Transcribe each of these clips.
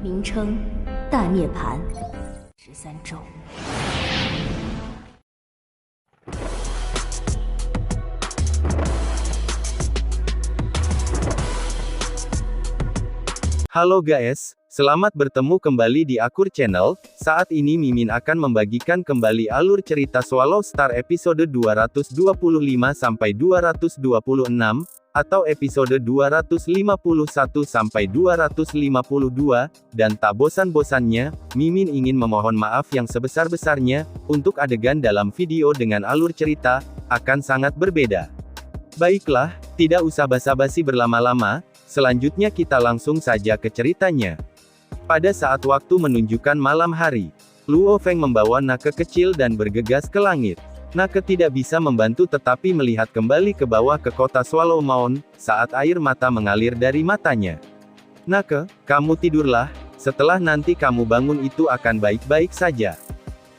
名称：大涅槃13周。Halo guys, selamat bertemu kembali di Akur Channel. Saat ini Mimin akan membagikan kembali alur cerita Swallow Star episode 225-226, atau episode 251-252, dan tak bosan-bosannya, Mimin ingin memohon maaf yang sebesar-besarnya, untuk adegan dalam video dengan alur cerita, akan sangat berbeda. Baiklah, tidak usah basa-basi berlama-lama, selanjutnya kita langsung saja ke ceritanya. Pada saat waktu menunjukkan malam hari, Luo Feng membawa Nake kecil dan bergegas ke langit. Nake tidak bisa membantu tetapi melihat kembali ke bawah ke kota Swallow Mound, saat air mata mengalir dari matanya. Nake, kamu tidurlah, setelah nanti kamu bangun itu akan baik-baik saja.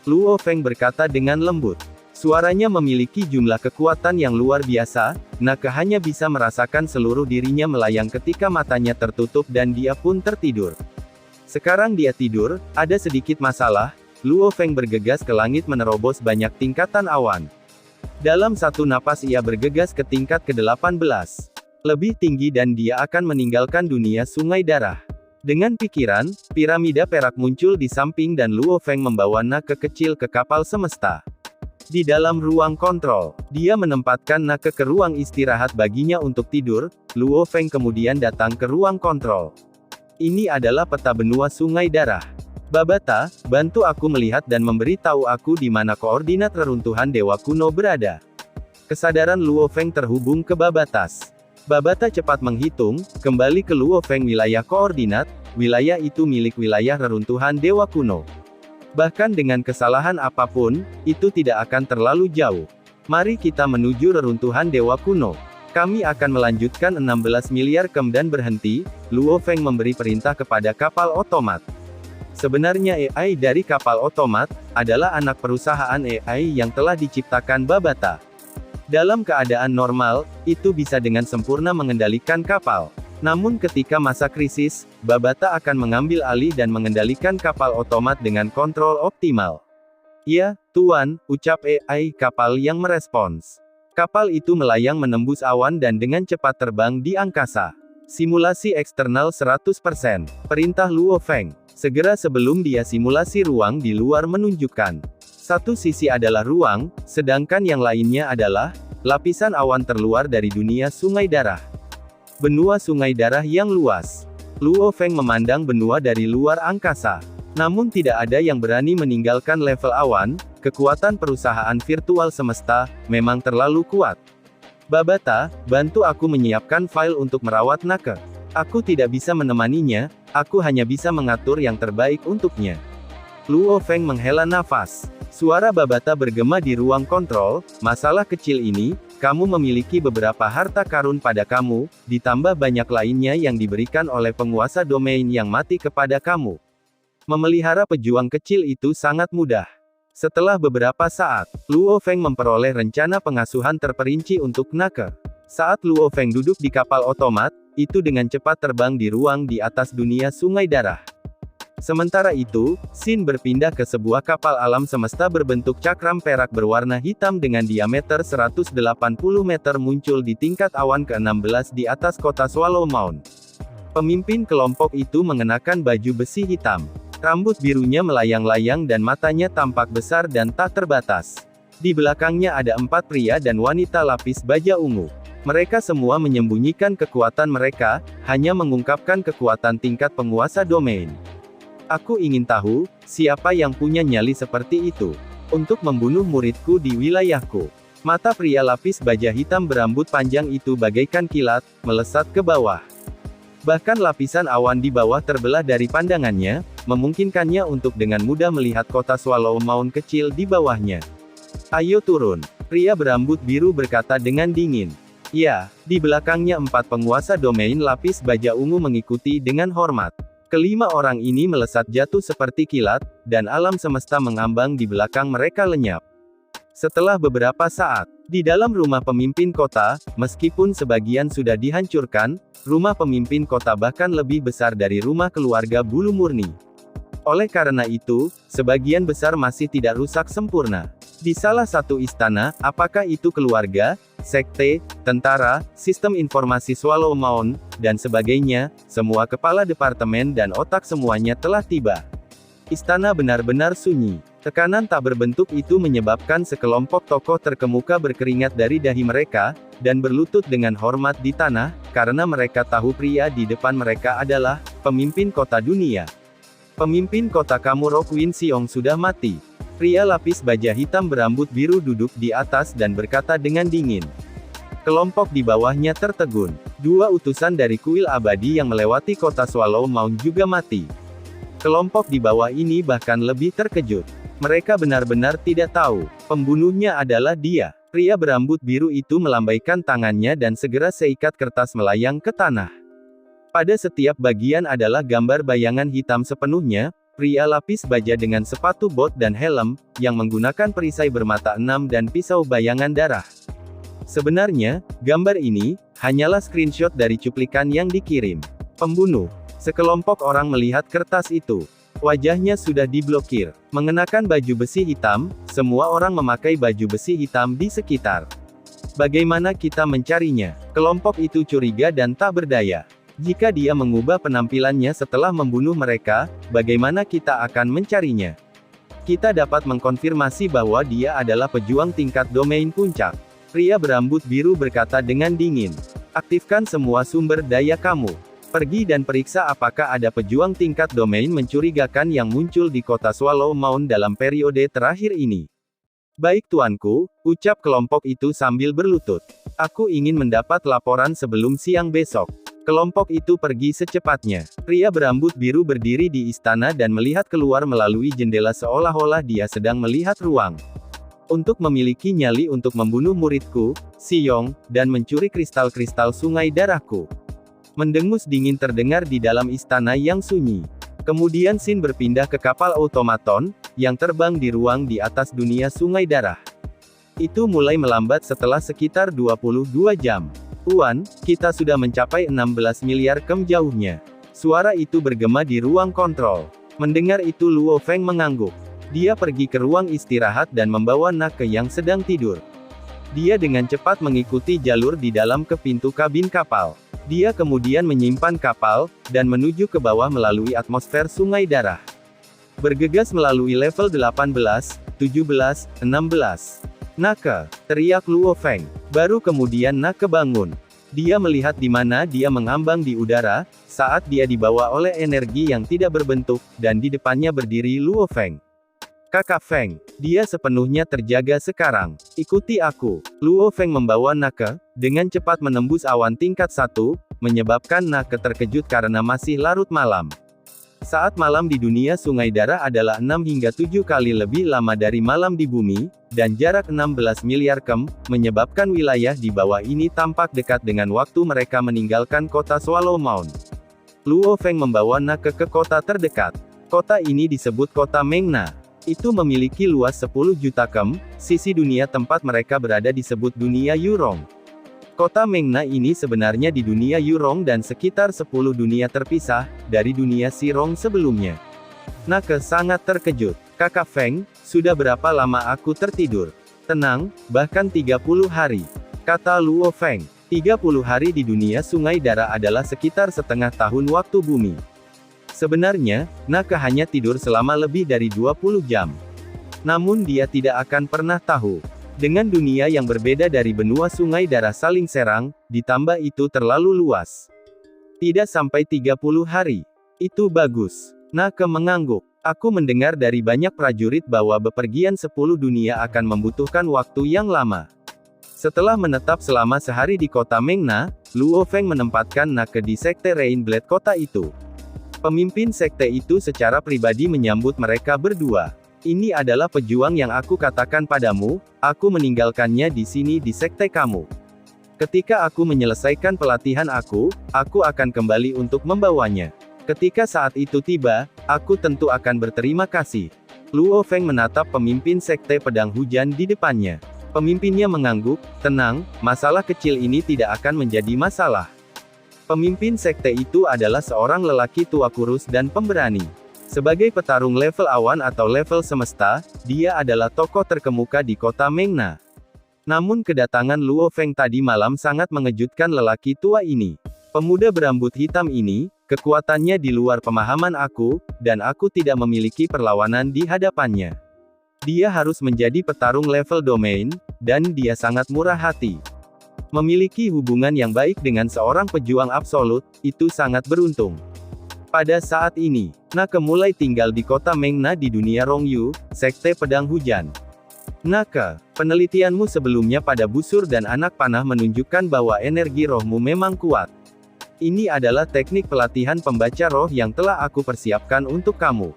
Luo Feng berkata dengan lembut. Suaranya memiliki jumlah kekuatan yang luar biasa. Nake hanya bisa merasakan seluruh dirinya melayang ketika matanya tertutup dan dia pun tertidur. Sekarang dia tidur, ada sedikit masalah. Luo Feng bergegas ke langit menerobos banyak tingkatan awan. Dalam satu napas ia bergegas ke tingkat ke-18. Lebih tinggi dan dia akan meninggalkan dunia sungai darah. Dengan pikiran, piramida perak muncul di samping dan Luo Feng membawa Nake kecil ke kapal semesta. Di dalam ruang kontrol, dia menempatkan Nake ke ruang istirahat baginya untuk tidur. Luo Feng kemudian datang ke ruang kontrol. Ini adalah peta benua sungai darah. Babata, bantu aku melihat dan memberitahu aku di mana koordinat reruntuhan dewa kuno berada. Kesadaran Luo Feng terhubung ke Babatas. Babata cepat menghitung, kembali ke Luo Feng wilayah koordinat. Wilayah itu milik wilayah reruntuhan dewa kuno. Bahkan dengan kesalahan apapun, itu tidak akan terlalu jauh. Mari kita menuju reruntuhan dewa kuno. Kami akan melanjutkan 16 miliar kem dan berhenti. Luo Feng memberi perintah kepada kapal otomat. Sebenarnya AI dari kapal otomat, adalah anak perusahaan AI yang telah diciptakan Babata. Dalam keadaan normal, itu bisa dengan sempurna mengendalikan kapal. Namun ketika masa krisis, Babata akan mengambil alih dan mengendalikan kapal otomat dengan kontrol optimal. Ya, Tuan, ucap AI kapal yang merespons. Kapal itu melayang menembus awan dan dengan cepat terbang di angkasa. Simulasi eksternal 100%. Perintah Luo Feng. Segera sebelum dia simulasi ruang di luar menunjukkan. Satu sisi adalah ruang, sedangkan yang lainnya adalah lapisan awan terluar dari dunia sungai darah. Benua sungai darah yang luas. Luo Feng memandang benua dari luar angkasa. Namun tidak ada yang berani meninggalkan level awan. Kekuatan perusahaan virtual semesta memang terlalu kuat. Babata, bantu aku menyiapkan file untuk merawat Nake. Aku tidak bisa menemaninya, aku hanya bisa mengatur yang terbaik untuknya. Luo Feng menghela nafas. Suara Babata bergema di ruang kontrol. Masalah kecil ini, kamu memiliki beberapa harta karun pada kamu, ditambah banyak lainnya yang diberikan oleh penguasa domain yang mati kepada kamu. Memelihara pejuang kecil itu sangat mudah. Setelah beberapa saat, Luo Feng memperoleh rencana pengasuhan terperinci untuk Nake. Saat Luo Feng duduk di kapal otomat, itu dengan cepat terbang di ruang di atas dunia sungai darah. Sementara itu, Xin berpindah ke sebuah kapal alam semesta berbentuk cakram perak berwarna hitam dengan diameter 180 meter muncul di tingkat awan ke-16 di atas kota Swallow Mound. Pemimpin kelompok itu mengenakan baju besi hitam. Rambut birunya melayang-layang dan matanya tampak besar dan tak terbatas. Di belakangnya ada 4 pria dan wanita lapis baja ungu. Mereka semua menyembunyikan kekuatan mereka, hanya mengungkapkan kekuatan tingkat penguasa domain. Aku ingin tahu, siapa yang punya nyali seperti itu, untuk membunuh muridku di wilayahku. Mata pria lapis baja hitam berambut panjang itu bagaikan kilat, melesat ke bawah. Bahkan lapisan awan di bawah terbelah dari pandangannya, memungkinkannya untuk dengan mudah melihat kota Swallow Mound kecil di bawahnya. Ayo turun, pria berambut biru berkata dengan dingin. Ya, di belakangnya 4 penguasa domain lapis baja ungu mengikuti dengan hormat. Kelima orang ini melesat jatuh seperti kilat, dan alam semesta mengambang di belakang mereka lenyap. Setelah beberapa saat, Di dalam rumah pemimpin kota, meskipun sebagian sudah dihancurkan, rumah pemimpin kota bahkan lebih besar dari rumah keluarga bulu murni. Oleh karena itu, sebagian besar masih tidak rusak sempurna. Di salah satu istana, apakah itu keluarga, sekte, tentara, sistem informasi Swallow Mound, dan sebagainya, semua kepala departemen dan otak semuanya telah tiba. Istana benar-benar sunyi. Tekanan tak berbentuk itu menyebabkan sekelompok tokoh terkemuka berkeringat dari dahi mereka, dan berlutut dengan hormat di tanah, karena mereka tahu pria di depan mereka adalah pemimpin kota dunia. Pemimpin kota Kamuro Qin Xiong sudah mati. Pria lapis baja hitam berambut biru duduk di atas dan berkata dengan dingin. Kelompok di bawahnya tertegun. Dua utusan dari kuil abadi yang melewati kota Swallow Mound juga mati. Kelompok di bawah ini bahkan lebih terkejut. Mereka benar-benar tidak tahu, pembunuhnya adalah dia. Pria berambut biru itu melambaikan tangannya dan segera seikat kertas melayang ke tanah. Pada setiap bagian adalah gambar bayangan hitam sepenuhnya, pria lapis baja dengan sepatu bot dan helm, yang menggunakan perisai bermata enam dan pisau bayangan darah. Sebenarnya, gambar ini, hanyalah screenshot dari cuplikan yang dikirim. Pembunuh. Sekelompok orang melihat kertas itu. Wajahnya sudah diblokir. Mengenakan baju besi hitam, semua orang memakai baju besi hitam di sekitar. Bagaimana kita mencarinya? Kelompok itu curiga dan tak berdaya. Jika dia mengubah penampilannya setelah membunuh mereka, bagaimana kita akan mencarinya? Kita dapat mengkonfirmasi bahwa dia adalah pejuang tingkat domain puncak. Pria berambut biru berkata dengan dingin. Aktifkan semua sumber daya kamu. Pergi dan periksa apakah ada pejuang tingkat domain mencurigakan yang muncul di kota Swallow Mound dalam periode terakhir ini. Baik tuanku, ucap kelompok itu sambil berlutut. Aku ingin mendapat laporan sebelum siang besok. Kelompok itu pergi secepatnya. Pria berambut biru berdiri di istana dan melihat keluar melalui jendela seolah-olah dia sedang melihat ruang. Untuk memiliki nyali untuk membunuh muridku, Xiong, dan mencuri kristal-kristal sungai darahku. Mendengus dingin terdengar di dalam istana yang sunyi. Kemudian Sin berpindah ke kapal otomaton, yang terbang di ruang di atas dunia sungai darah. Itu mulai melambat setelah sekitar 22 jam. Tuan, kita sudah mencapai 16 miliar km jauhnya. Suara itu bergema di ruang kontrol. Mendengar itu Luo Feng mengangguk. Dia pergi ke ruang istirahat dan membawa Nake yang sedang tidur. Dia dengan cepat mengikuti jalur di dalam ke pintu kabin kapal. Dia kemudian menyimpan kapal, dan menuju ke bawah melalui atmosfer sungai darah. Bergegas melalui level 18, 17, 16. Nake, teriak Luo Feng. Baru kemudian Nake bangun. Dia melihat di mana dia mengambang di udara, saat dia dibawa oleh energi yang tidak berbentuk, dan di depannya berdiri Luo Feng. Kakak Feng, dia sepenuhnya terjaga sekarang. Ikuti aku. Luo Feng membawa Nake, dengan cepat menembus awan tingkat 1, menyebabkan Nake terkejut karena masih larut malam. Saat malam di dunia sungai darah adalah 6 hingga 7 kali lebih lama dari malam di bumi, dan jarak 16 miliar km, menyebabkan wilayah di bawah ini tampak dekat dengan waktu mereka meninggalkan kota Swallow Mound. Luo Feng membawa Nake ke kota terdekat. Kota ini disebut kota Mengna. Itu memiliki luas 10 juta km, sisi dunia tempat mereka berada disebut dunia Yurong. Kota Mengna ini sebenarnya di dunia Yurong dan sekitar 10 dunia terpisah, dari dunia Sirong sebelumnya. Nake sangat terkejut. Kakak Feng, sudah berapa lama aku tertidur? Tenang, bahkan 30 hari. Kata Luo Feng. 30 hari di dunia sungai darah adalah sekitar setengah tahun waktu bumi. Sebenarnya, Nake hanya tidur selama lebih dari 20 jam. Namun dia tidak akan pernah tahu. Dengan dunia yang berbeda dari benua sungai darah saling serang, ditambah itu terlalu luas. Tidak sampai 30 hari. Itu bagus. Nake mengangguk. Aku mendengar dari banyak prajurit bahwa bepergian 10 dunia akan membutuhkan waktu yang lama. Setelah menetap selama sehari di kota Mengna, Luo Feng menempatkan Nake di sekte Rainblade kota itu. Pemimpin sekte itu secara pribadi menyambut mereka berdua. Ini adalah pejuang yang aku katakan padamu, aku meninggalkannya di sini di sekte kamu. Ketika aku menyelesaikan pelatihan aku akan kembali untuk membawanya. Ketika saat itu tiba, aku tentu akan berterima kasih. Luo Feng menatap pemimpin sekte pedang hujan di depannya. Pemimpinnya mengangguk, tenang, masalah kecil ini tidak akan menjadi masalah. Pemimpin sekte itu adalah seorang lelaki tua kurus dan pemberani. Sebagai petarung level awan atau level semesta, dia adalah tokoh terkemuka di kota Mengna. Namun kedatangan Luo Feng tadi malam sangat mengejutkan lelaki tua ini. Pemuda berambut hitam ini, kekuatannya di luar pemahaman aku, dan aku tidak memiliki perlawanan di hadapannya. Dia harus menjadi petarung level domain, dan dia sangat murah hati. Memiliki hubungan yang baik dengan seorang pejuang absolut, itu sangat beruntung. Pada saat ini, Nake mulai tinggal di kota Mengna di dunia Rongyu, sekte pedang hujan. Nake, penelitianmu sebelumnya pada busur dan anak panah menunjukkan bahwa energi rohmu memang kuat. Ini adalah teknik pelatihan pembaca roh yang telah aku persiapkan untuk kamu.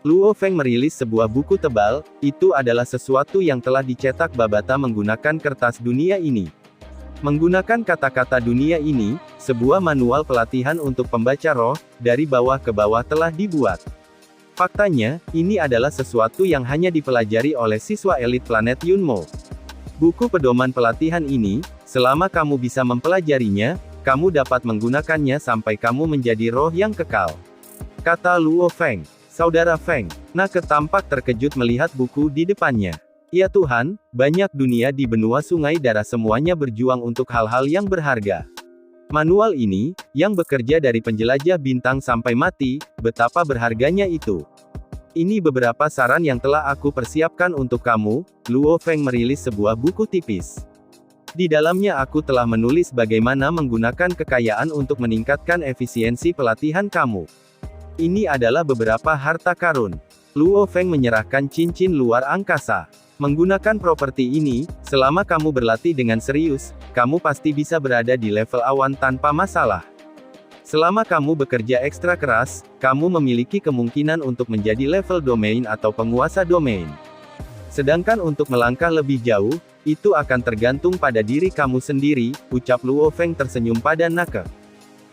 Luo Feng merilis sebuah buku tebal, itu adalah sesuatu yang telah dicetak Babata menggunakan kertas dunia ini. Menggunakan kata-kata dunia ini, sebuah manual pelatihan untuk pembaca roh, dari bawah ke bawah telah dibuat. Faktanya, ini adalah sesuatu yang hanya dipelajari oleh siswa elit planet Yunmo. Buku pedoman pelatihan ini, selama kamu bisa mempelajarinya, kamu dapat menggunakannya sampai kamu menjadi roh yang kekal. Kata Luo Feng. Saudara Feng, Nake tampak terkejut melihat buku di depannya. Ya Tuhan, banyak dunia di benua sungai darah semuanya berjuang untuk hal-hal yang berharga. Manual ini, yang bekerja dari penjelajah bintang sampai mati, betapa berharganya itu. Ini beberapa saran yang telah aku persiapkan untuk kamu. Luo Feng merilis sebuah buku tipis. Di dalamnya aku telah menulis bagaimana menggunakan kekayaan untuk meningkatkan efisiensi pelatihan kamu. Ini adalah beberapa harta karun. Luo Feng menyerahkan cincin luar angkasa. Menggunakan properti ini, selama kamu berlatih dengan serius, kamu pasti bisa berada di level awan tanpa masalah. Selama kamu bekerja ekstra keras, kamu memiliki kemungkinan untuk menjadi level domain atau penguasa domain. Sedangkan untuk melangkah lebih jauh, itu akan tergantung pada diri kamu sendiri, ucap Luo Feng tersenyum pada Nake.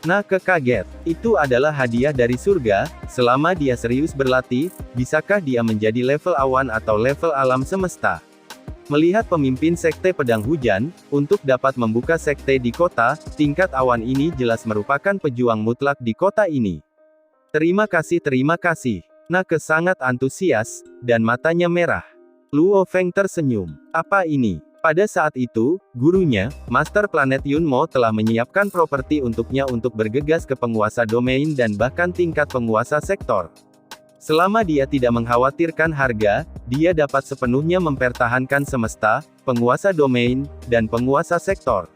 Nake kaget. Itu adalah hadiah dari surga. Selama dia serius berlatih, bisakah dia menjadi level awan atau level alam semesta? Melihat pemimpin sekte pedang hujan, untuk dapat membuka sekte di kota, tingkat awan ini jelas merupakan pejuang mutlak di kota ini. Terima kasih, terima kasih. Nake sangat antusias, dan matanya merah. Luo Feng tersenyum. Apa ini? Pada saat itu, gurunya, Master Planet Yunmo telah menyiapkan properti untuknya untuk bergegas ke penguasa domain dan bahkan tingkat penguasa sektor. Selama dia tidak mengkhawatirkan harga, dia dapat sepenuhnya mempertahankan semesta, penguasa domain, dan penguasa sektor.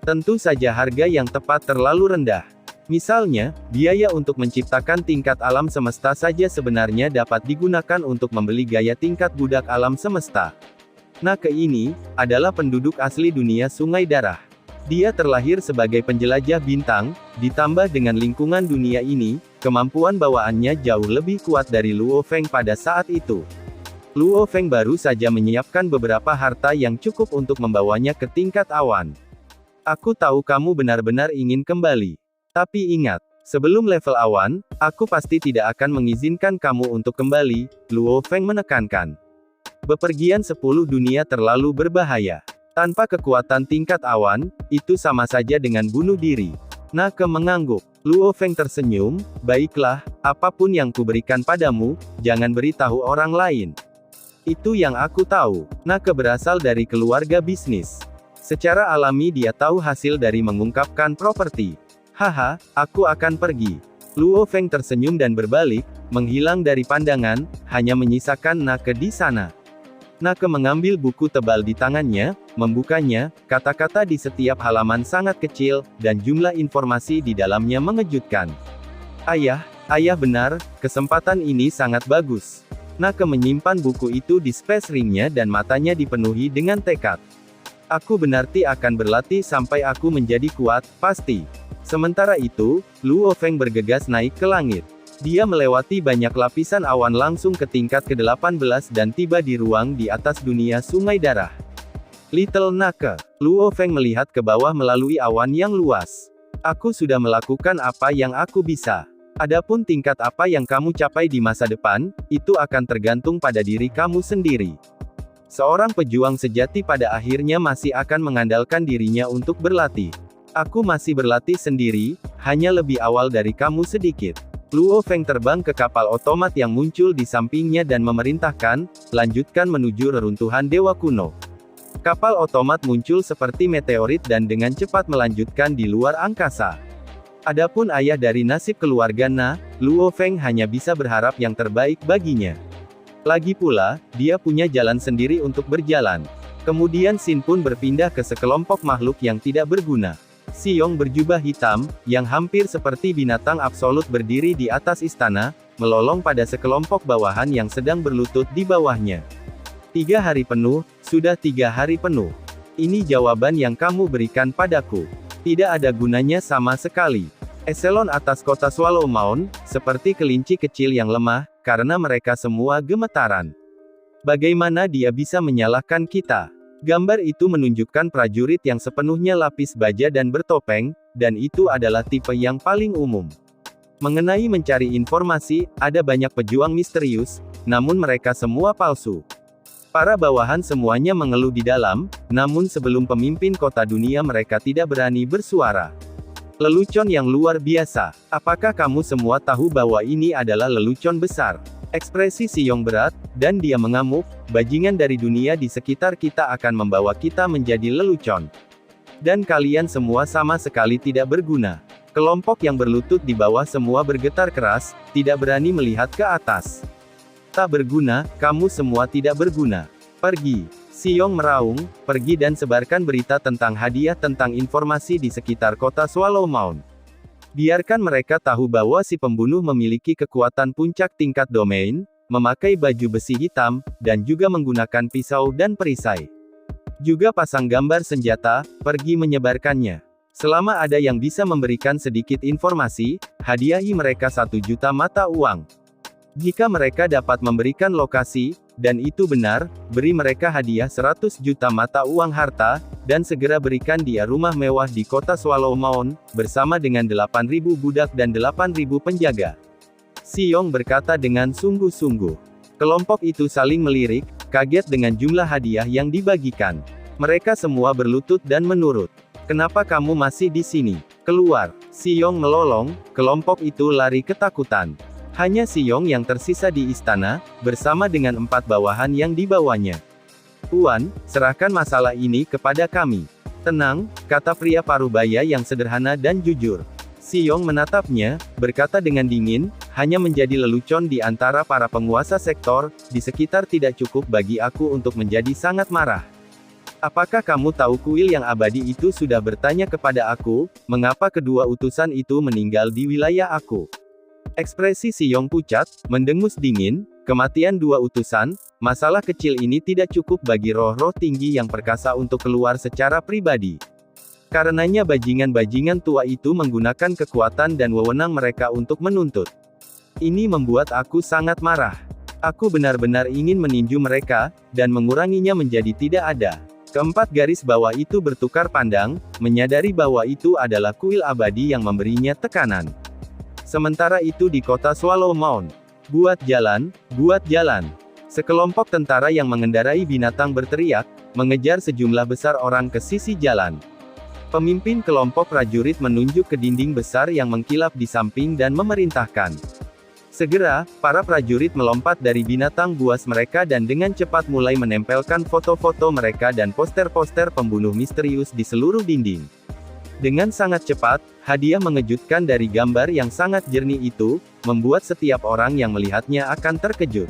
Tentu saja harga yang tepat terlalu rendah. Misalnya, biaya untuk menciptakan tingkat alam semesta saja sebenarnya dapat digunakan untuk membeli gaya tingkat budak alam semesta. Nake ini, adalah penduduk asli dunia sungai darah. Dia terlahir sebagai penjelajah bintang, ditambah dengan lingkungan dunia ini, kemampuan bawaannya jauh lebih kuat dari Luo Feng pada saat itu. Luo Feng baru saja menyiapkan beberapa harta yang cukup untuk membawanya ke tingkat awan. Aku tahu kamu benar-benar ingin kembali. Tapi ingat, sebelum level awan, aku pasti tidak akan mengizinkan kamu untuk kembali, Luo Feng menekankan. Bepergian 10 dunia terlalu berbahaya. Tanpa kekuatan tingkat awan, itu sama saja dengan bunuh diri. Nake mengangguk. Luo Feng tersenyum, baiklah, apapun yang kuberikan padamu, jangan beritahu orang lain. Itu yang aku tahu. Nake berasal dari keluarga bisnis. Secara alami dia tahu hasil dari mengungkapkan properti. Haha, aku akan pergi. Luo Feng tersenyum dan berbalik, menghilang dari pandangan, hanya menyisakan Nake di sana. Nake mengambil buku tebal di tangannya, membukanya, kata-kata di setiap halaman sangat kecil, dan jumlah informasi di dalamnya mengejutkan. Ayah benar, kesempatan ini sangat bagus. Nake menyimpan buku itu di space ringnya dan matanya dipenuhi dengan tekad. Aku benarti akan berlatih sampai aku menjadi kuat, pasti. Sementara itu, Luo Feng bergegas naik ke langit. Dia melewati banyak lapisan awan langsung ke tingkat ke-18 dan tiba di ruang di atas dunia sungai darah. Little Nake. Luo Feng melihat ke bawah melalui awan yang luas. Aku sudah melakukan apa yang aku bisa. Adapun tingkat apa yang kamu capai di masa depan, itu akan tergantung pada diri kamu sendiri. Seorang pejuang sejati pada akhirnya masih akan mengandalkan dirinya untuk berlatih. Aku masih berlatih sendiri, hanya lebih awal dari kamu sedikit. Luo Feng terbang ke kapal otomat yang muncul di sampingnya dan memerintahkan, lanjutkan menuju reruntuhan Dewa Kuno. Kapal otomat muncul seperti meteorit dan dengan cepat melanjutkan di luar angkasa. Adapun ayah dari nasib keluarga Na, Luo Feng hanya bisa berharap yang terbaik baginya. Lagi pula, dia punya jalan sendiri untuk berjalan. Kemudian Xin pun berpindah ke sekelompok makhluk yang tidak berguna. Xiong berjubah hitam, yang hampir seperti binatang absolut berdiri di atas istana, melolong pada sekelompok bawahan yang sedang berlutut di bawahnya. 3 hari penuh, sudah 3 hari penuh. Ini jawaban yang kamu berikan padaku. Tidak ada gunanya sama sekali. Eselon atas kota Swallow Mound, seperti kelinci kecil yang lemah, karena mereka semua gemetaran. Bagaimana dia bisa menyalahkan kita? Gambar itu menunjukkan prajurit yang sepenuhnya lapis baja dan bertopeng, dan itu adalah tipe yang paling umum. Mengenai mencari informasi, ada banyak pejuang misterius, namun mereka semua palsu. Para bawahan semuanya mengeluh di dalam, namun sebelum pemimpin kota dunia mereka tidak berani bersuara. Lelucon yang luar biasa. Apakah kamu semua tahu bahwa ini adalah lelucon besar? Ekspresi Xiong berat, dan dia mengamuk, bajingan dari dunia di sekitar kita akan membawa kita menjadi lelucon. Dan kalian semua sama sekali tidak berguna. Kelompok yang berlutut di bawah semua bergetar keras, tidak berani melihat ke atas. Tak berguna, kamu semua tidak berguna. Pergi. Xiong meraung, pergi dan sebarkan berita tentang hadiah tentang informasi di sekitar kota Swallow Mound. Biarkan mereka tahu bahwa si pembunuh memiliki kekuatan puncak tingkat domain, memakai baju besi hitam, dan juga menggunakan pisau dan perisai. Juga pasang gambar senjata, pergi menyebarkannya. Selama ada yang bisa memberikan sedikit informasi, hadiahi mereka 1 juta mata uang. Jika mereka dapat memberikan lokasi, dan itu benar, beri mereka hadiah 100 juta mata uang harta, dan segera berikan dia rumah mewah di kota Swallow Mound, bersama dengan 8.000 budak dan 8.000 penjaga. Xiong berkata dengan sungguh-sungguh. Kelompok itu saling melirik, kaget dengan jumlah hadiah yang dibagikan. Mereka semua berlutut dan menurut. Kenapa kamu masih di sini? Keluar. Xiong melolong, kelompok itu lari ketakutan. Hanya Xiong yang tersisa di istana, bersama dengan 4 bawahan yang dibawanya. Tuan, serahkan masalah ini kepada kami. Tenang, kata pria parubaya yang sederhana dan jujur. Xiong menatapnya, berkata dengan dingin, hanya menjadi lelucon di antara para penguasa sektor, di sekitar tidak cukup bagi aku untuk menjadi sangat marah. Apakah kamu tahu kuil yang abadi itu sudah bertanya kepada aku, mengapa kedua utusan itu meninggal di wilayah aku? Ekspresi Xiong pucat, mendengus dingin, kematian 2 utusan, masalah kecil ini tidak cukup bagi roh-roh tinggi yang perkasa untuk keluar secara pribadi. Karenanya bajingan-bajingan tua itu menggunakan kekuatan dan wewenang mereka untuk menuntut. Ini membuat aku sangat marah. Aku benar-benar ingin meninju mereka, dan menguranginya menjadi tidak ada. Keempat garis bawah itu bertukar pandang, menyadari bahwa itu adalah kuil abadi yang memberinya tekanan. Sementara itu di kota Swallow Mound. Buat jalan, buat jalan. Sekelompok tentara yang mengendarai binatang berteriak, mengejar sejumlah besar orang ke sisi jalan. Pemimpin kelompok prajurit menunjuk ke dinding besar yang mengkilap di samping dan memerintahkan. Segera, para prajurit melompat dari binatang buas mereka dan dengan cepat mulai menempelkan foto-foto mereka dan poster-poster pembunuh misterius di seluruh dinding. Dengan sangat cepat, hadiah mengejutkan dari gambar yang sangat jernih itu, membuat setiap orang yang melihatnya akan terkejut.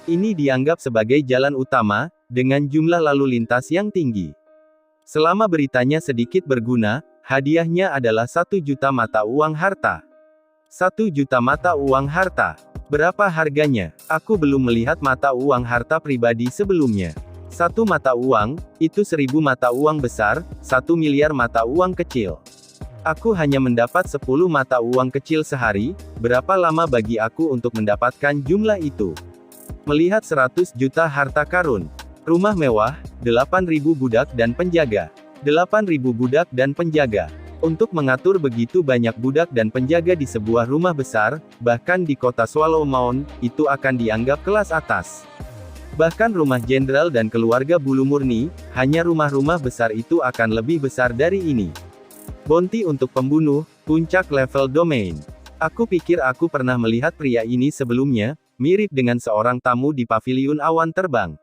Ini dianggap sebagai jalan utama, dengan jumlah lalu lintas yang tinggi. Selama beritanya sedikit berguna, hadiahnya adalah 1 juta mata uang harta. 1 juta mata uang harta. Berapa harganya? Aku belum melihat mata uang harta pribadi sebelumnya. 1 mata uang, itu 1000 mata uang besar, 1 miliar mata uang kecil. Aku hanya mendapat 10 mata uang kecil sehari, berapa lama bagi aku untuk mendapatkan jumlah itu? Melihat 100 juta harta karun. Rumah mewah, 8.000 budak dan penjaga. 8.000 budak dan penjaga. Untuk mengatur begitu banyak budak dan penjaga di sebuah rumah besar, bahkan di kota Swallow Mound, itu akan dianggap kelas atas. Bahkan rumah jenderal dan keluarga bulu murni, hanya rumah-rumah besar itu akan lebih besar dari ini. Bounty untuk pembunuh, puncak level domain. Aku pikir aku pernah melihat pria ini sebelumnya, mirip dengan seorang tamu di paviliun awan terbang.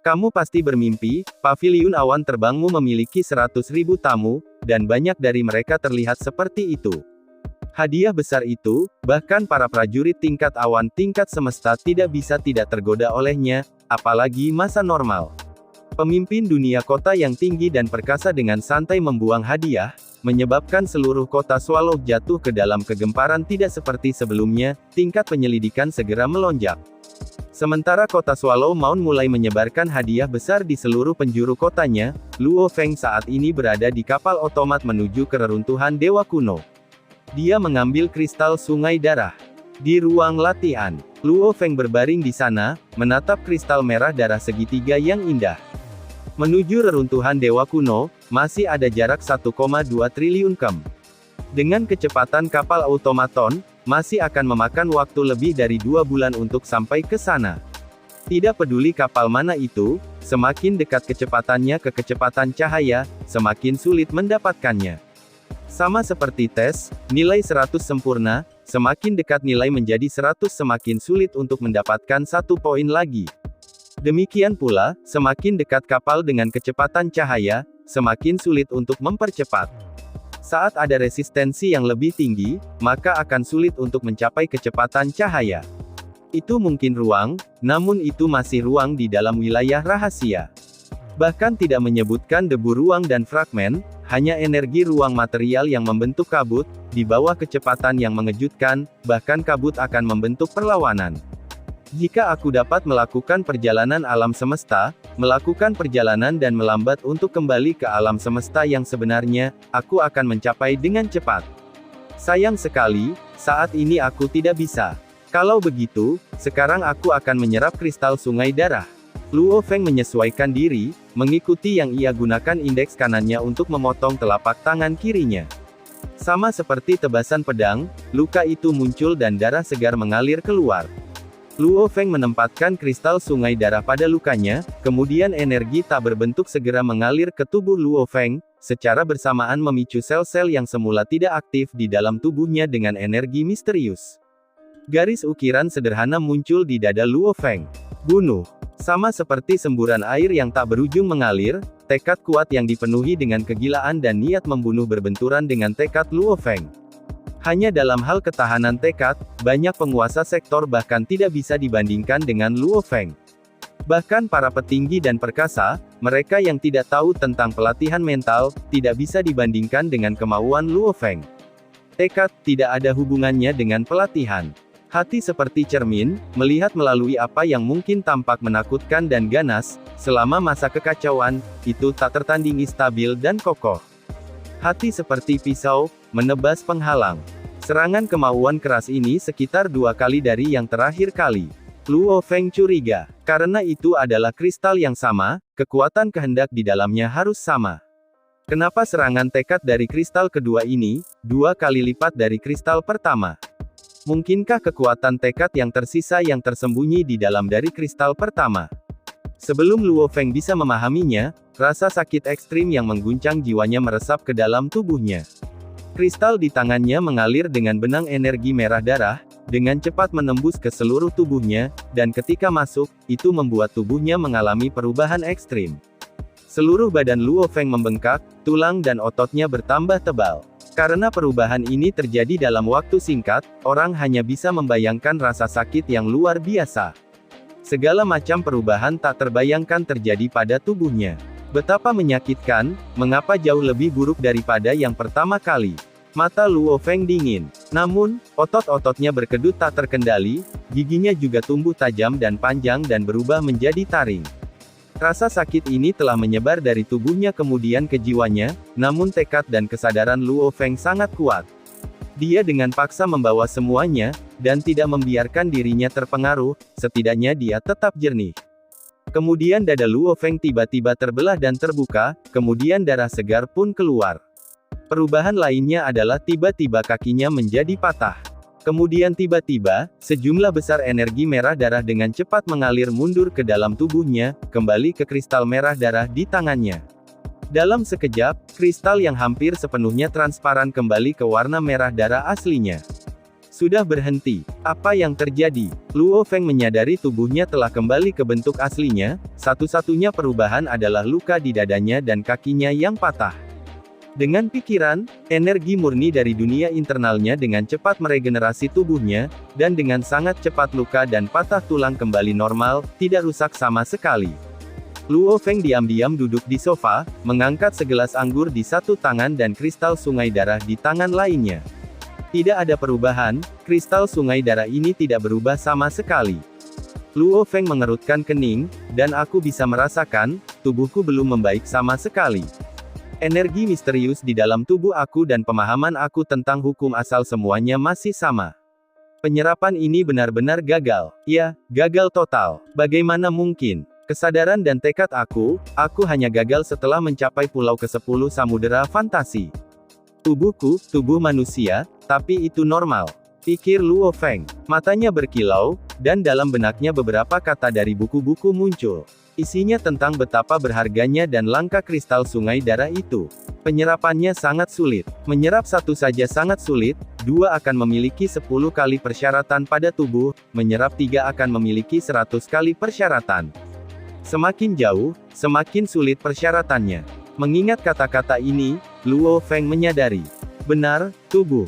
Kamu pasti bermimpi, paviliun awan terbangmu memiliki 100.000 tamu, dan banyak dari mereka terlihat seperti itu. Hadiah besar itu, bahkan para prajurit tingkat awan tingkat semesta tidak bisa tidak tergoda olehnya, apalagi masa normal. Pemimpin dunia kota yang tinggi dan perkasa dengan santai membuang hadiah, menyebabkan seluruh kota Swallow jatuh ke dalam kegemparan tidak seperti sebelumnya, tingkat penyelidikan segera melonjak. Sementara kota Swallow Mound mulai menyebarkan hadiah besar di seluruh penjuru kotanya, Luo Feng saat ini berada di kapal otomat menuju ke reruntuhan Dewa Kuno. Dia mengambil kristal sungai darah. Di ruang latihan, Luo Feng berbaring di sana, menatap kristal merah darah segitiga yang indah. Menuju reruntuhan Dewa Kuno, masih ada jarak 1,2 triliun km. Dengan kecepatan kapal automaton, masih akan memakan waktu lebih dari 2 bulan untuk sampai ke sana. Tidak peduli kapal mana itu, semakin dekat kecepatannya ke kecepatan cahaya, semakin sulit mendapatkannya. Sama seperti tes, nilai 100 sempurna, semakin dekat nilai menjadi 100 semakin sulit untuk mendapatkan 1 poin lagi. Demikian pula, semakin dekat kapal dengan kecepatan cahaya, semakin sulit untuk mempercepat. Saat ada resistensi yang lebih tinggi, maka akan sulit untuk mencapai kecepatan cahaya. Itu mungkin ruang, namun itu masih ruang di dalam wilayah rahasia. Bahkan tidak menyebutkan debu ruang dan fragmen, hanya energi ruang material yang membentuk kabut, di bawah kecepatan yang mengejutkan, bahkan kabut akan membentuk perlawanan. Jika aku dapat melakukan perjalanan alam semesta, melakukan perjalanan dan melambat untuk kembali ke alam semesta yang sebenarnya, aku akan mencapai dengan cepat. Sayang sekali, saat ini aku tidak bisa. Kalau begitu, sekarang aku akan menyerap kristal sungai darah. Luo Feng menyesuaikan diri, mengikuti yang ia gunakan indeks kanannya untuk memotong telapak tangan kirinya. Sama seperti tebasan pedang, luka itu muncul dan darah segar mengalir keluar. Luo Feng menempatkan kristal sungai darah pada lukanya, kemudian energi tak berbentuk segera mengalir ke tubuh Luo Feng, secara bersamaan memicu sel-sel yang semula tidak aktif di dalam tubuhnya dengan energi misterius. Garis ukiran sederhana muncul di dada Luo Feng. Bunuh. Sama seperti semburan air yang tak berujung mengalir, tekad kuat yang dipenuhi dengan kegilaan dan niat membunuh berbenturan dengan tekad Luo Feng. Hanya dalam hal ketahanan tekad, banyak penguasa sektor bahkan tidak bisa dibandingkan dengan Luo Feng. Bahkan para petinggi dan perkasa, mereka yang tidak tahu tentang pelatihan mental, tidak bisa dibandingkan dengan kemauan Luo Feng. Tekad tidak ada hubungannya dengan pelatihan. Hati seperti cermin, melihat melalui apa yang mungkin tampak menakutkan dan ganas, selama masa kekacauan, itu tak tertandingi stabil dan kokoh. Hati seperti pisau, menebas penghalang. Serangan kemauan keras ini sekitar 2 kali dari yang terakhir kali. Luo Feng curiga, karena itu adalah kristal yang sama, kekuatan kehendak di dalamnya harus sama. Kenapa serangan tekad dari kristal kedua ini, 2 kali lipat dari kristal pertama? Mungkinkah kekuatan tekad yang tersisa yang tersembunyi di dalam dari kristal pertama? Sebelum Luo Feng bisa memahaminya, rasa sakit ekstrim yang mengguncang jiwanya meresap ke dalam tubuhnya. Kristal di tangannya mengalir dengan benang energi merah darah, dengan cepat menembus ke seluruh tubuhnya, dan ketika masuk, itu membuat tubuhnya mengalami perubahan ekstrim. Seluruh badan Luo Feng membengkak, tulang dan ototnya bertambah tebal. Karena perubahan ini terjadi dalam waktu singkat, orang hanya bisa membayangkan rasa sakit yang luar biasa. Segala macam perubahan tak terbayangkan terjadi pada tubuhnya. Betapa menyakitkan, mengapa jauh lebih buruk daripada yang pertama kali. Mata Luo Feng dingin. Namun, otot-ototnya berkedut tak terkendali, giginya juga tumbuh tajam dan panjang dan berubah menjadi taring. Rasa sakit ini telah menyebar dari tubuhnya kemudian ke jiwanya, namun tekad dan kesadaran Luo Feng sangat kuat. Dia dengan paksa membawa semuanya, dan tidak membiarkan dirinya terpengaruh, setidaknya dia tetap jernih. Kemudian dada Luo Feng tiba-tiba terbelah dan terbuka, kemudian darah segar pun keluar. Perubahan lainnya adalah tiba-tiba kakinya menjadi patah. Kemudian tiba-tiba, sejumlah besar energi merah darah dengan cepat mengalir mundur ke dalam tubuhnya, kembali ke kristal merah darah di tangannya. Dalam sekejap, kristal yang hampir sepenuhnya transparan kembali ke warna merah darah aslinya. Sudah berhenti. Apa yang terjadi? Luo Feng menyadari tubuhnya telah kembali ke bentuk aslinya, satu-satunya perubahan adalah luka di dadanya dan kakinya yang patah. Dengan pikiran, energi murni dari dunia internalnya dengan cepat meregenerasi tubuhnya, dan dengan sangat cepat luka dan patah tulang kembali normal, tidak rusak sama sekali. Luo Feng diam-diam duduk di sofa, mengangkat segelas anggur di satu tangan dan kristal sungai darah di tangan lainnya. Tidak ada perubahan, kristal sungai darah ini tidak berubah sama sekali. Luo Feng mengerutkan kening, dan aku bisa merasakan, tubuhku belum membaik sama sekali. Energi misterius di dalam tubuh aku dan pemahaman aku tentang hukum asal semuanya masih sama. Penyerapan ini benar-benar gagal. Ya, gagal total. Bagaimana mungkin? Kesadaran dan tekad aku hanya gagal setelah mencapai pulau ke-10 samudera fantasi. Tubuhku, tubuh manusia, tapi itu normal. Pikir Luo Feng. Matanya berkilau, dan dalam benaknya beberapa kata dari buku-buku muncul. Isinya tentang betapa berharganya dan langka kristal sungai darah itu. Penyerapannya sangat sulit. Menyerap satu saja sangat sulit, 2 akan memiliki 10 kali persyaratan pada tubuh, menyerap 3 akan memiliki 100 kali persyaratan. Semakin jauh, semakin sulit persyaratannya. Mengingat kata-kata ini, Luo Feng menyadari. Benar, tubuh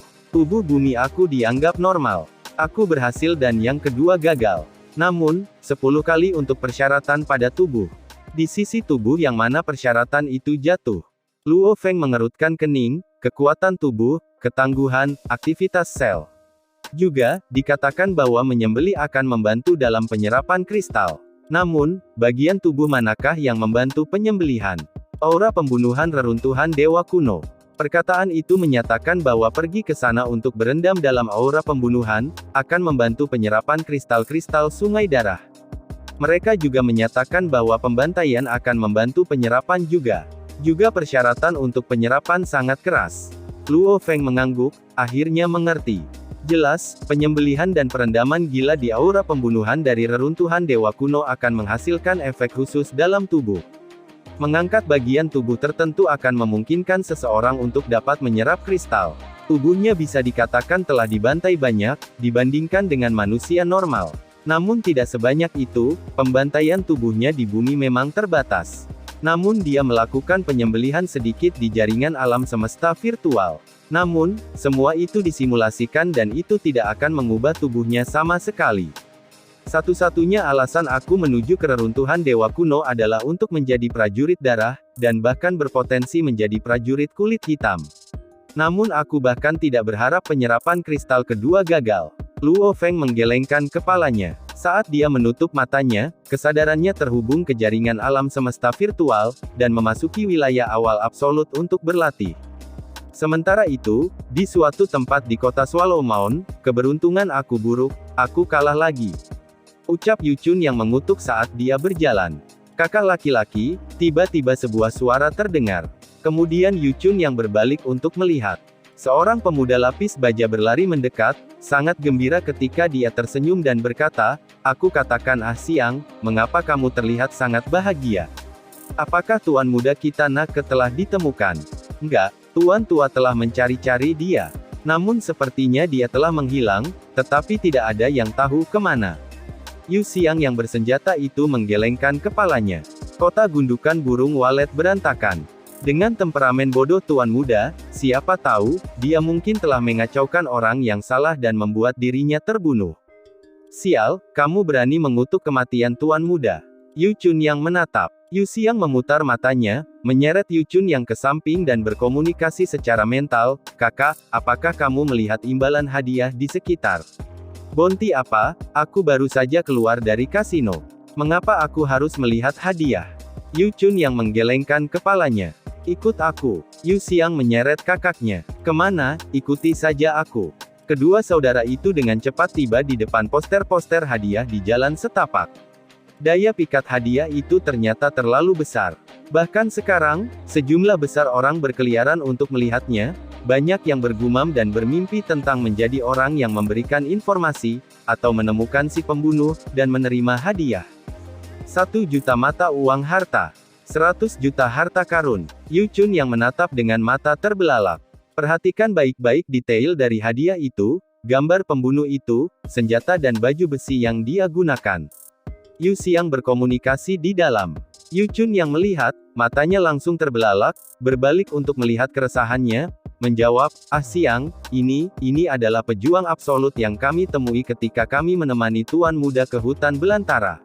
bumi aku dianggap normal. Aku berhasil dan yang kedua gagal. Namun, 10 kali untuk persyaratan pada tubuh. Di sisi tubuh yang mana persyaratan itu jatuh. Luo Feng mengerutkan kening, kekuatan tubuh, ketangguhan, aktivitas sel. Juga, dikatakan bahwa menyembelih akan membantu dalam penyerapan kristal. Namun, bagian tubuh manakah yang membantu penyembelihan? Aura pembunuhan reruntuhan dewa kuno. Perkataan itu menyatakan bahwa pergi ke sana untuk berendam dalam aura pembunuhan, akan membantu penyerapan kristal-kristal sungai darah. Mereka juga menyatakan bahwa pembantaian akan membantu penyerapan juga. Juga persyaratan untuk penyerapan sangat keras. Luo Feng mengangguk, akhirnya mengerti. Jelas, penyembelihan dan perendaman gila di aura pembunuhan dari reruntuhan dewa kuno akan menghasilkan efek khusus dalam tubuh. Mengangkat bagian tubuh tertentu akan memungkinkan seseorang untuk dapat menyerap kristal. Tubuhnya bisa dikatakan telah dibantai banyak, dibandingkan dengan manusia normal. Namun tidak sebanyak itu, pembantaian tubuhnya di bumi memang terbatas. Namun dia melakukan penyembelihan sedikit di jaringan alam semesta virtual. Namun, semua itu disimulasikan dan itu tidak akan mengubah tubuhnya sama sekali. Satu-satunya alasan aku menuju ke reruntuhan dewa kuno adalah untuk menjadi prajurit darah, dan bahkan berpotensi menjadi prajurit kulit hitam. Namun aku bahkan tidak berharap penyerapan kristal kedua gagal. Luo Feng menggelengkan kepalanya. Saat dia menutup matanya, kesadarannya terhubung ke jaringan alam semesta virtual, dan memasuki wilayah awal absolut untuk berlatih. Sementara itu, di suatu tempat di kota Swallow Mound, keberuntungan aku buruk, aku kalah lagi. Ucap Yuchun yang mengutuk saat dia berjalan. Kakak laki-laki, tiba-tiba sebuah suara terdengar. Kemudian Yuchun yang berbalik untuk melihat. Seorang pemuda lapis baja berlari mendekat, sangat gembira ketika dia tersenyum dan berkata, aku katakan siang, mengapa kamu terlihat sangat bahagia? Apakah tuan muda kita Nake telah ditemukan? Enggak, tuan tua telah mencari-cari dia. Namun sepertinya dia telah menghilang, tetapi tidak ada yang tahu kemana. Yu Xiang yang bersenjata itu menggelengkan kepalanya. Kota gundukan burung walet berantakan. Dengan temperamen bodoh tuan muda, siapa tahu, dia mungkin telah mengacaukan orang yang salah dan membuat dirinya terbunuh. Sial, kamu berani mengutuk kematian tuan muda. Yu Chun yang menatap. Yu Xiang memutar matanya, menyeret Yu Chun yang ke samping dan berkomunikasi secara mental, kakak, apakah kamu melihat imbalan hadiah di sekitar? Bounty apa? Aku baru saja keluar dari kasino. Mengapa aku harus melihat hadiah? Yu Chun yang menggelengkan kepalanya. Ikut aku. Yu Xiang menyeret kakaknya. Kemana? Ikuti saja aku. Kedua saudara itu dengan cepat tiba di depan poster-poster hadiah di jalan setapak. Daya pikat hadiah itu ternyata terlalu besar. Bahkan sekarang, sejumlah besar orang berkeliaran untuk melihatnya. Banyak yang bergumam dan bermimpi tentang menjadi orang yang memberikan informasi, atau menemukan si pembunuh, dan menerima hadiah. 1 juta mata uang harta. 100 juta harta karun. Yu Chun yang menatap dengan mata terbelalak. Perhatikan baik-baik detail dari hadiah itu, gambar pembunuh itu, senjata dan baju besi yang dia gunakan. Yu Xiang berkomunikasi di dalam. Yu Chun yang melihat, matanya langsung terbelalak, berbalik untuk melihat keresahannya, menjawab, Xiang, ini adalah pejuang absolut yang kami temui ketika kami menemani Tuan Muda ke hutan belantara.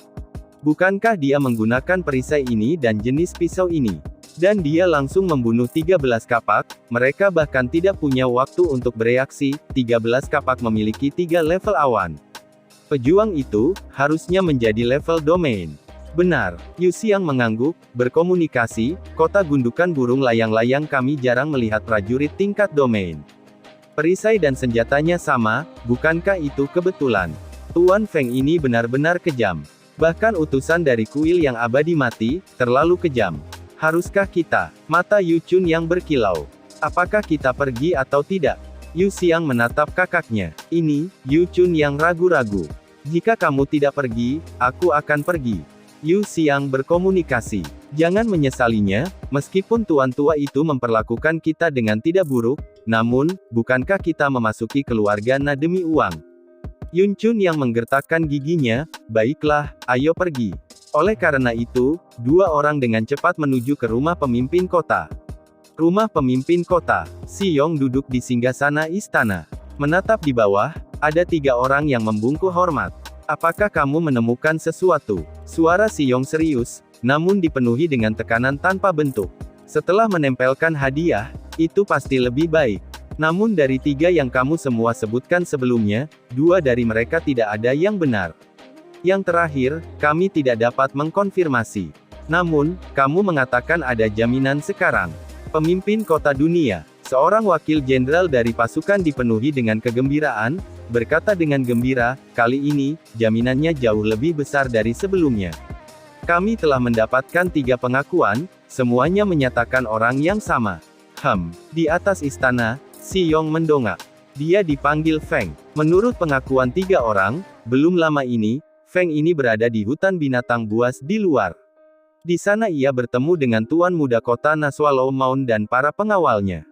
Bukankah dia menggunakan perisai ini dan jenis pisau ini? Dan dia langsung membunuh 13 kapak, mereka bahkan tidak punya waktu untuk bereaksi, 13 kapak memiliki 3 level awan. Pejuang itu, harusnya menjadi level domain. Benar, Yu Xiang mengangguk, berkomunikasi, kota gundukan burung layang-layang kami jarang melihat prajurit tingkat domain. Perisai dan senjatanya sama, bukankah itu kebetulan? Tuan Feng ini benar-benar kejam. Bahkan utusan dari kuil yang abadi mati, terlalu kejam. Haruskah kita? Mata Yu Chun yang berkilau. Apakah kita pergi atau tidak? Yu Xiang menatap kakaknya. Ini, Yu Chun yang ragu-ragu. Jika kamu tidak pergi, aku akan pergi. Yu Xiang berkomunikasi. Jangan menyesalinya, meskipun tuan tua itu memperlakukan kita dengan tidak buruk, namun, bukankah kita memasuki keluarga Na demi uang? Yun Chun yang menggertakkan giginya, baiklah, ayo pergi. Oleh karena itu, dua orang dengan cepat menuju ke rumah pemimpin kota. Rumah pemimpin kota, Si Yong duduk di singgasana istana. Menatap di bawah, ada 3 orang yang membungkuk hormat. Apakah kamu menemukan sesuatu? Suara Si Yong serius, namun dipenuhi dengan tekanan tanpa bentuk. Setelah menempelkan hadiah, itu pasti lebih baik. Namun dari 3 yang kamu semua sebutkan sebelumnya, 2 dari mereka tidak ada yang benar. Yang terakhir, kami tidak dapat mengkonfirmasi. Namun, kamu mengatakan ada jaminan sekarang. Pemimpin kota dunia, seorang wakil jenderal dari pasukan dipenuhi dengan kegembiraan, berkata dengan gembira, kali ini, jaminannya jauh lebih besar dari sebelumnya. Kami telah mendapatkan 3 pengakuan, semuanya menyatakan orang yang sama. Di atas istana, Si Yong mendongak. Dia dipanggil Feng. Menurut pengakuan 3 orang, belum lama ini, Feng ini berada di hutan binatang buas di luar. Di sana ia bertemu dengan Tuan Muda Kota Na Swallow Mound dan para pengawalnya.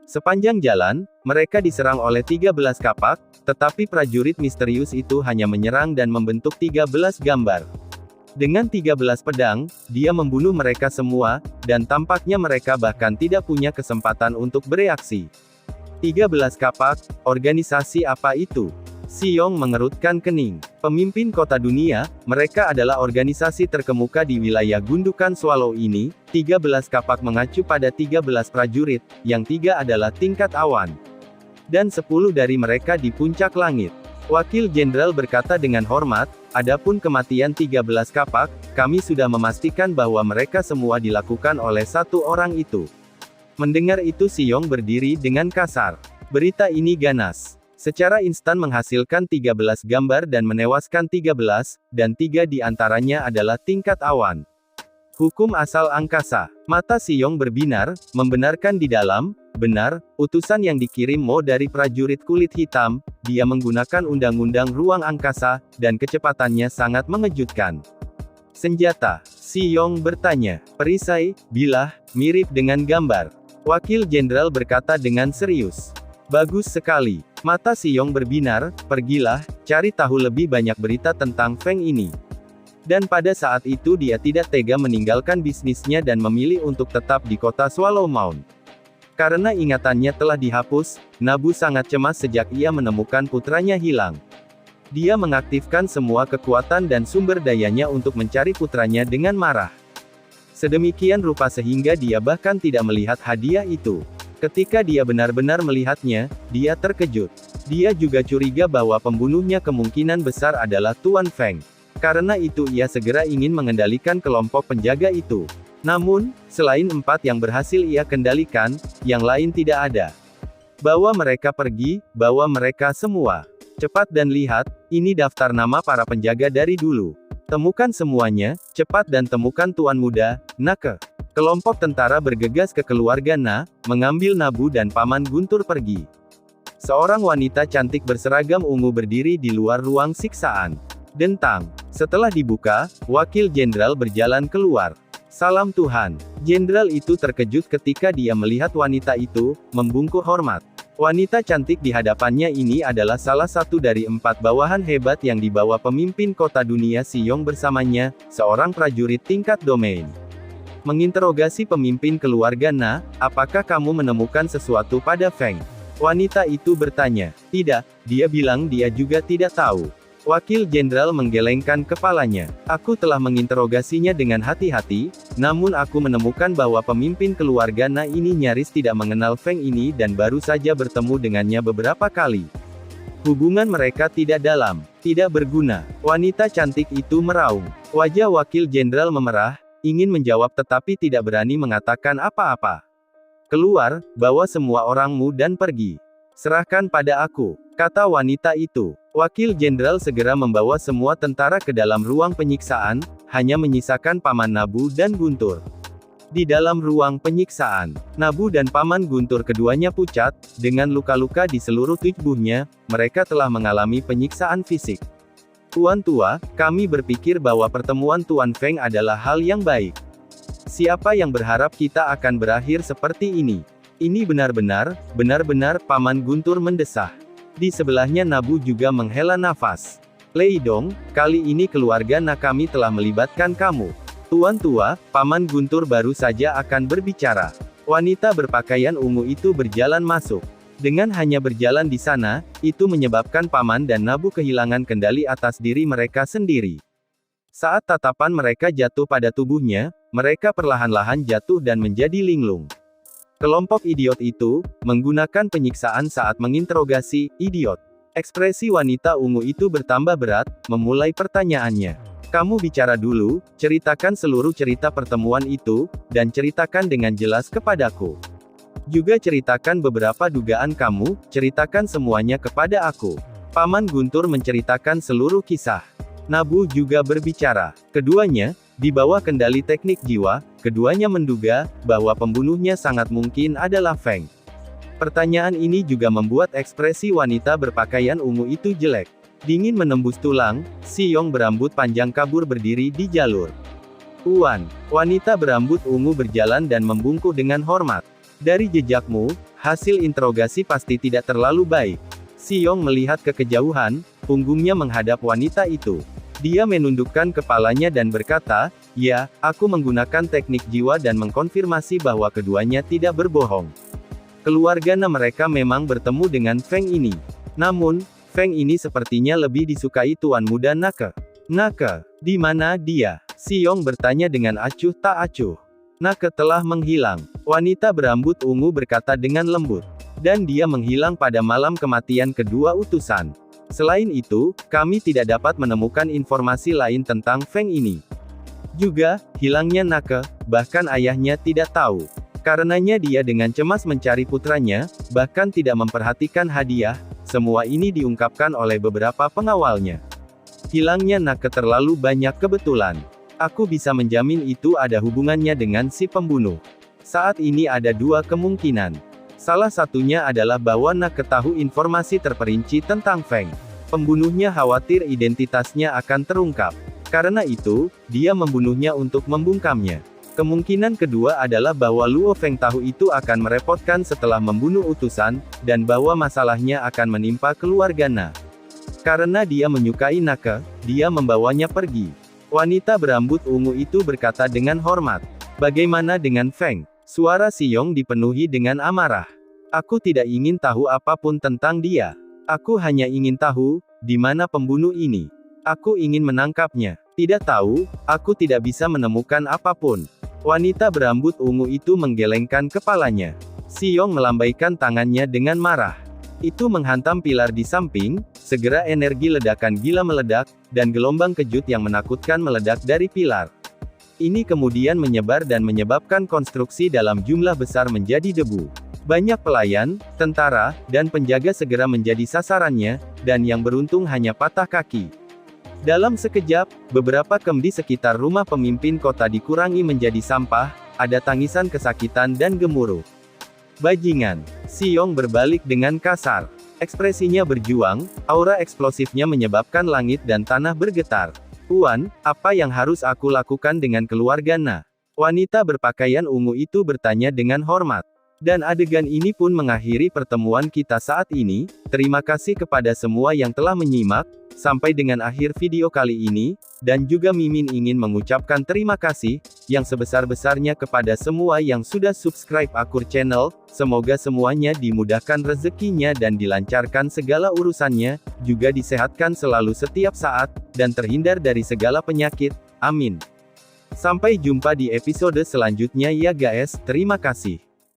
Sepanjang jalan, mereka diserang oleh 13 kapak, tetapi prajurit misterius itu hanya menyerang dan membentuk 13 gambar. Dengan 13 pedang, dia membunuh mereka semua, dan tampaknya mereka bahkan tidak punya kesempatan untuk bereaksi. 13 kapak, organisasi apa itu? Si Yong mengerutkan kening. Pemimpin kota dunia, mereka adalah organisasi terkemuka di wilayah gundukan Swallow ini. 13 kapak mengacu pada 13 prajurit, yang 3 adalah tingkat awan. Dan 10 dari mereka di puncak langit. Wakil jenderal berkata dengan hormat, adapun kematian 13 kapak, kami sudah memastikan bahwa mereka semua dilakukan oleh 1 orang itu. Mendengar itu Si Yong berdiri dengan kasar. Berita ini ganas. Secara instan menghasilkan 13 gambar dan menewaskan 13, dan 3 di antaranya adalah tingkat awan. Hukum asal angkasa. Mata Si Yong berbinar, membenarkan di dalam, benar, utusan yang dikirim Mo dari prajurit kulit hitam, dia menggunakan undang-undang ruang angkasa, dan kecepatannya sangat mengejutkan. Senjata. Si Yong bertanya. Perisai, bilah, mirip dengan gambar. Wakil jenderal berkata dengan serius. Bagus sekali. Mata Si Yong berbinar, pergilah, cari tahu lebih banyak berita tentang Feng ini. Dan pada saat itu dia tidak tega meninggalkan bisnisnya dan memilih untuk tetap di kota Swallow Mound. Karena ingatannya telah dihapus, Nabu sangat cemas sejak ia menemukan putranya hilang. Dia mengaktifkan semua kekuatan dan sumber dayanya untuk mencari putranya dengan marah. Sedemikian rupa sehingga dia bahkan tidak melihat hadiah itu. Ketika dia benar-benar melihatnya, dia terkejut. Dia juga curiga bahwa pembunuhnya kemungkinan besar adalah Tuan Feng. Karena itu ia segera ingin mengendalikan kelompok penjaga itu. Namun, selain 4 yang berhasil ia kendalikan, yang lain tidak ada. Bawa mereka pergi, bawa mereka semua. Cepat dan lihat, ini daftar nama para penjaga dari dulu. Temukan semuanya, cepat dan temukan Tuan Muda, Nake. Kelompok tentara bergegas ke keluarga Na, mengambil Nabu dan Paman Guntur pergi. Seorang wanita cantik berseragam ungu berdiri di luar ruang siksaan. Dentang. Setelah dibuka, wakil jenderal berjalan keluar. Salam Tuhan. Jenderal itu terkejut ketika dia melihat wanita itu, membungkuk hormat. Wanita cantik di hadapannya ini adalah salah satu dari 4 bawahan hebat yang dibawa pemimpin kota dunia Xiyong bersamanya, seorang prajurit tingkat domain. Menginterogasi pemimpin keluarga Na, apakah kamu menemukan sesuatu pada Feng? Wanita itu bertanya. Tidak, dia bilang dia juga tidak tahu. Wakil jenderal menggelengkan kepalanya. Aku telah menginterogasinya dengan hati-hati, namun aku menemukan bahwa pemimpin keluarga Na ini nyaris tidak mengenal Feng ini dan baru saja bertemu dengannya beberapa kali. Hubungan mereka tidak dalam, tidak berguna. Wanita cantik itu meraung. Wajah wakil jenderal memerah, ingin menjawab tetapi tidak berani mengatakan apa-apa. Keluar, bawa semua orangmu dan pergi. Serahkan pada aku, kata wanita itu. Wakil jenderal segera membawa semua tentara ke dalam ruang penyiksaan, hanya menyisakan Paman Nabu dan Guntur. Di dalam ruang penyiksaan, Nabu dan Paman Guntur keduanya pucat, dengan luka-luka di seluruh tubuhnya, mereka telah mengalami penyiksaan fisik. Tuan tua, kami berpikir bahwa pertemuan Tuan Feng adalah hal yang baik. Siapa yang berharap kita akan berakhir seperti ini? Ini benar-benar, Paman Guntur mendesah. Di sebelahnya Nabu juga menghela nafas. Lei Dong, kali ini keluarga Na kami telah melibatkan kamu. Tuan tua, Paman Guntur baru saja akan berbicara. Wanita berpakaian ungu itu berjalan masuk. Dengan hanya berjalan di sana, itu menyebabkan Paman dan Nabu kehilangan kendali atas diri mereka sendiri. Saat tatapan mereka jatuh pada tubuhnya, mereka perlahan-lahan jatuh dan menjadi linglung. Kelompok idiot itu, menggunakan penyiksaan saat menginterogasi, idiot. Ekspresi wanita ungu itu bertambah berat, memulai pertanyaannya. Kamu bicara dulu, ceritakan seluruh cerita pertemuan itu, dan ceritakan dengan jelas kepadaku. Juga ceritakan beberapa dugaan kamu, ceritakan semuanya kepada aku. Paman Guntur menceritakan seluruh kisah. Nabu juga berbicara. Keduanya, di bawah kendali teknik jiwa, keduanya menduga, bahwa pembunuhnya sangat mungkin adalah Feng. Pertanyaan ini juga membuat ekspresi wanita berpakaian ungu itu jelek. Dingin menembus tulang, Xiyong berambut panjang kabur berdiri di jalur. Uan, wanita berambut ungu berjalan dan membungkuk dengan hormat. Dari jejakmu, hasil interogasi pasti tidak terlalu baik. Xiyong melihat ke kejauhan, punggungnya menghadap wanita itu. Dia menundukkan kepalanya dan berkata, ya, aku menggunakan teknik jiwa dan mengkonfirmasi bahwa keduanya tidak berbohong. Keluarga Na mereka memang bertemu dengan Feng ini. Namun, Feng ini sepertinya lebih disukai tuan muda Nake. Nake, di mana dia? Xiyong bertanya dengan acuh tak acuh. Nake telah menghilang. Wanita berambut ungu berkata dengan lembut. Dan dia menghilang pada malam kematian kedua utusan. Selain itu, kami tidak dapat menemukan informasi lain tentang Feng ini. Juga, hilangnya Nake, bahkan ayahnya tidak tahu. Karenanya dia dengan cemas mencari putranya, bahkan tidak memperhatikan hadiah. Semua ini diungkapkan oleh beberapa pengawalnya. Hilangnya Nake terlalu banyak kebetulan. Aku bisa menjamin itu ada hubungannya dengan si pembunuh. Saat ini ada 2 kemungkinan. Salah satunya adalah bahwa Nake tahu informasi terperinci tentang Feng. Pembunuhnya khawatir identitasnya akan terungkap. Karena itu, dia membunuhnya untuk membungkamnya. Kemungkinan kedua adalah bahwa Luo Feng tahu itu akan merepotkan setelah membunuh utusan, dan bahwa masalahnya akan menimpa keluarga Na. Karena dia menyukai Nake, dia membawanya pergi. Wanita berambut ungu itu berkata dengan hormat. Bagaimana dengan Feng? Suara Xiyong dipenuhi dengan amarah. Aku tidak ingin tahu apapun tentang dia. Aku hanya ingin tahu, di mana pembunuh ini. Aku ingin menangkapnya. Tidak tahu, aku tidak bisa menemukan apapun. Wanita berambut ungu itu menggelengkan kepalanya. Xiyong melambaikan tangannya dengan marah. Itu menghantam pilar di samping, segera energi ledakan gila meledak, dan gelombang kejut yang menakutkan meledak dari pilar. Ini kemudian menyebar dan menyebabkan konstruksi dalam jumlah besar menjadi debu. Banyak pelayan, tentara, dan penjaga segera menjadi sasarannya, dan yang beruntung hanya patah kaki. Dalam sekejap, beberapa kem di sekitar rumah pemimpin kota dikurangi menjadi sampah, ada tangisan kesakitan dan gemuruh. Bajingan. Xiong berbalik dengan kasar. Ekspresinya berjuang, aura eksplosifnya menyebabkan langit dan tanah bergetar. Tuan, apa yang harus aku lakukan dengan keluarga Na? Wanita berpakaian ungu itu bertanya dengan hormat. Dan adegan ini pun mengakhiri pertemuan kita saat ini. Terima kasih kepada semua yang telah menyimak, sampai dengan akhir video kali ini, dan juga Mimin ingin mengucapkan terima kasih, yang sebesar-besarnya kepada semua yang sudah subscribe Akur Channel, semoga semuanya dimudahkan rezekinya dan dilancarkan segala urusannya, juga disehatkan selalu setiap saat, dan terhindar dari segala penyakit, amin. Sampai jumpa di episode selanjutnya ya guys, terima kasih.